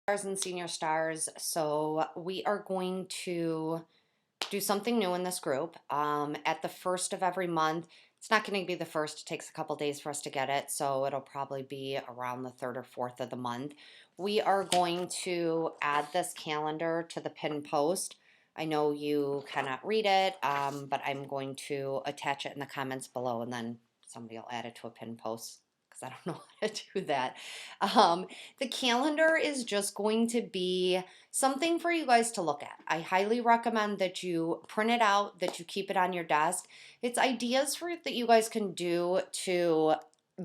Stars and senior stars. So we are going to do something new in this group. At the first of every month, it's not going to be the first. It takes a couple days for us to get it, so it'll probably be around the third or fourth of the month. We are going to add this calendar to the pin post. I know you cannot read it, but I'm going to attach it in the comments below, and then somebody will add it to a pin post because I don't know how to do that. Um, the calendar is just going to be something for you guys to look at. I highly recommend that you print it out, that you keep it on your desk. It's ideas for that you guys can do to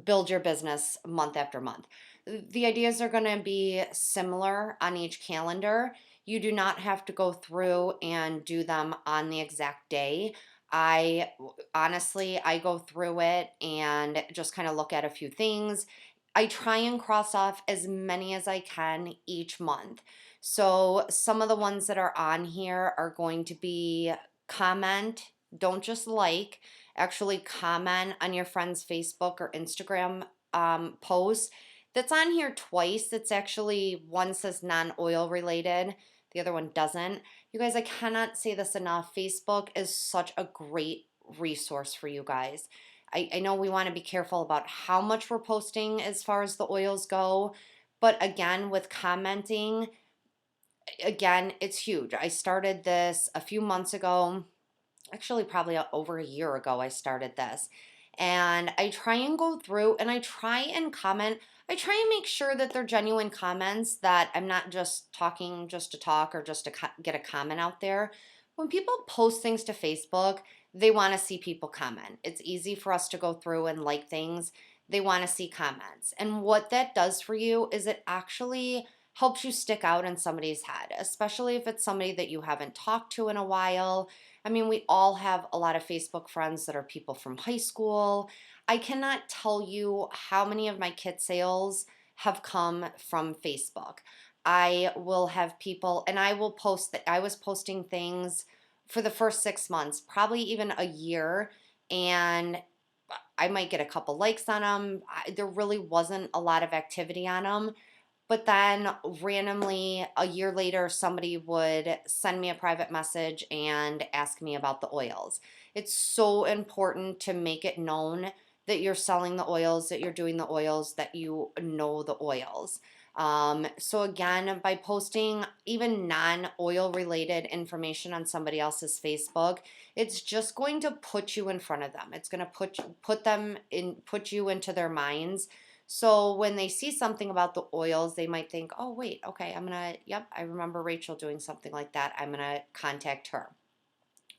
build your business month after month. The ideas are going to be similar on each calendar. You do not have to go through and do them on the exact day. I honestly, I go through it and just kind of look at a few things. I try and cross off as many as I can each month. So some of the ones that are on here are going to be comment, don't just like, actually comment on your friend's Facebook or Instagram post. That's on here twice. It's actually one says non-oil related, the other one doesn't. You guys, I cannot say this enough. Facebook is such a great resource for you guys. I know we want to be careful about how much we're posting as far as the oils go, but again, with commenting, again, it's huge. I started this a few months ago, actually, probably over a year ago, I started this. And I try and go through and I try and comment. I try and make sure that they're genuine comments, that I'm not just talking just to talk or just to get a comment out there. When people post things to Facebook, they want to see people comment. It's easy for us to go through and like things. They want to see comments. And what that does for you is it actually helps you stick out in somebody's head, especially if it's somebody that you haven't talked to in a while. I mean, we all have a lot of Facebook friends that are people from high school. I cannot tell you how many of my kit sales have come from Facebook. I will have people, and I will post that I was posting things for the first 6 months, probably even a year, and I might get a couple likes on them. There really wasn't a lot of activity on them. But then randomly, a year later, somebody would send me a private message and ask me about the oils. It's so important to make it known that you're selling the oils, that you're doing the oils, that you know the oils. So again, by posting even non-oil related information on somebody else's Facebook, it's just going to put you in front of them. It's going to put you into their minds, so when they see something about the oils, they might think, oh, wait, okay, yep, I remember Rachel doing something like that. I'm going to contact her.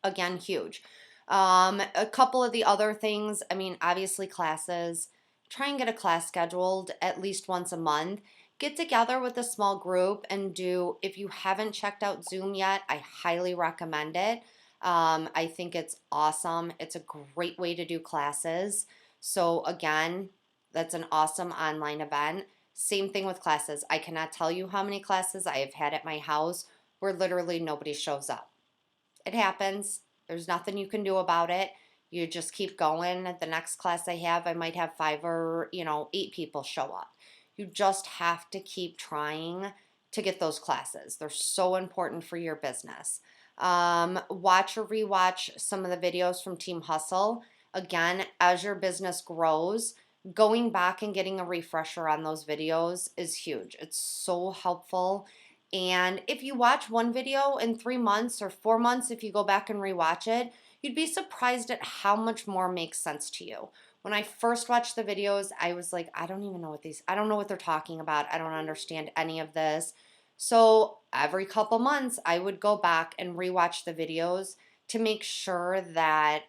Again, huge. A couple of the other things, I mean, obviously classes. Try and get a class scheduled at least once a month. Get together with a small group and do, if you haven't checked out Zoom yet, I highly recommend it. I think it's awesome. It's a great way to do classes. So again, that's an awesome online event. Same thing with classes. I cannot tell you how many classes I have had at my house where literally nobody shows up. It happens. There's nothing you can do about it. You just keep going. At the next class I have, I might have 5 or 8 people show up. You just have to keep trying to get those classes. They're so important for your business. Watch or rewatch some of the videos from Team Hustle. Again, as your business grows, going back and getting a refresher on those videos is huge. It's so helpful. And if you watch one video in 3 months or 4 months, if you go back and rewatch it, you'd be surprised at how much more makes sense to you. When I first watched the videos, I was like, I don't even know I don't know what they're talking about. I don't understand any of this. So every couple months, I would go back and rewatch the videos to make sure that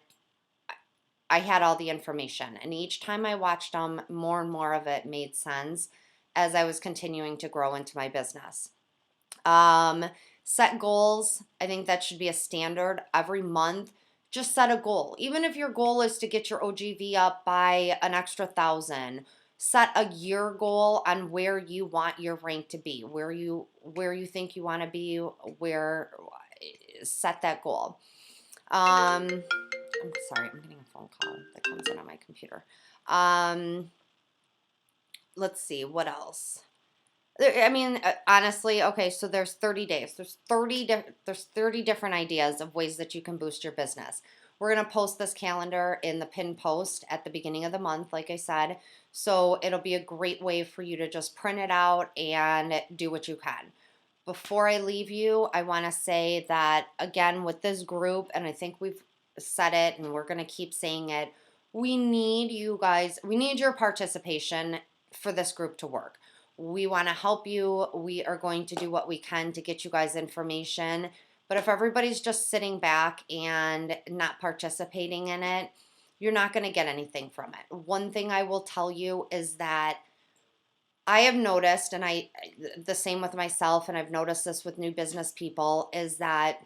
I had all the information. And each time I watched them, more and more of it made sense as I was continuing to grow into my business. Um, Set goals. I think that should be a standard every month. Just set a goal. Even if your goal is to get your OGV up by an extra 1,000, set a year goal on where you want your rank to be, where you think you want to be, where set that goal. I'm sorry, I'm getting a phone call that comes in on my computer. Um, let's see, what else? I mean, honestly, okay, so there's 30 days. There's 30 different ideas of ways that you can boost your business. We're going to post this calendar in the pin post at the beginning of the month, like I said. So it'll be a great way for you to just print it out and do what you can. Before I leave you, I want to say that again with this group, and I think we've said it and we're going to keep saying it, we need you guys, we need your participation for this group to work. We want to help you. We are going to do what we can to get you guys information. But if everybody's just sitting back and not participating in it, you're not going to get anything from it. One thing I will tell you is that I have noticed, and the same with myself, and I've noticed this with new business people, is that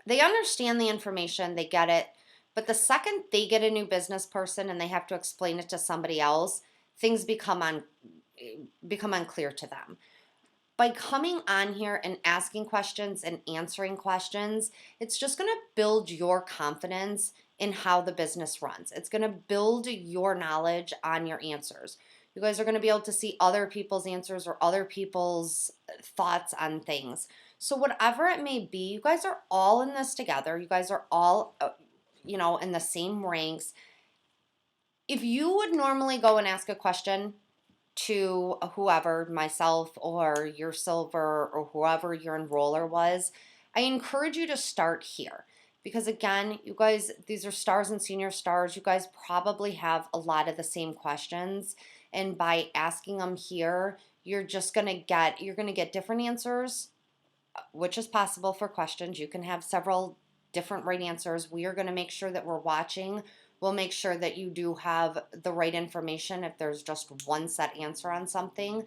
they understand the information, they get it, but the second they get a new business person and they have to explain it to somebody else, things become unclear to them. By coming on here and asking questions and answering questions, it's just going to build your confidence in how the business runs. It's going to build your knowledge on your answers. You guys are going to be able to see other people's answers or other people's thoughts on things. So, whatever it may be, you guys are all in this together. You guys are all, in the same ranks. If you would normally go and ask a question to whoever, myself or your silver or whoever your enroller was, I encourage you to start here. Because again, you guys, these are stars and senior stars. You guys probably have a lot of the same questions. And by asking them here, you're gonna get different answers, which is possible for questions. You can have several different right answers. We are going to make sure that we're watching. We'll make sure that you do have the right information if there's just one set answer on something.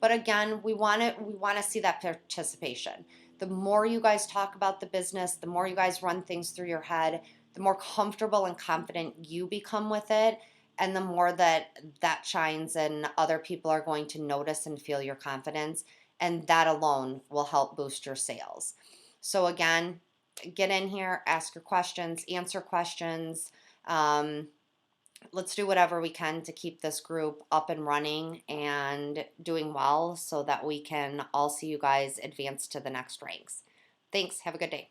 But again, we want to see that participation. The more you guys talk about the business, the more you guys run things through your head, the more comfortable and confident you become with it, and the more that shines and other people are going to notice and feel your confidence, and that alone will help boost your sales. So again, get in here, ask your questions, answer questions. Um, let's do whatever we can to keep this group up and running and doing well so that we can all see you guys advance to the next ranks. Thanks. Have a good day.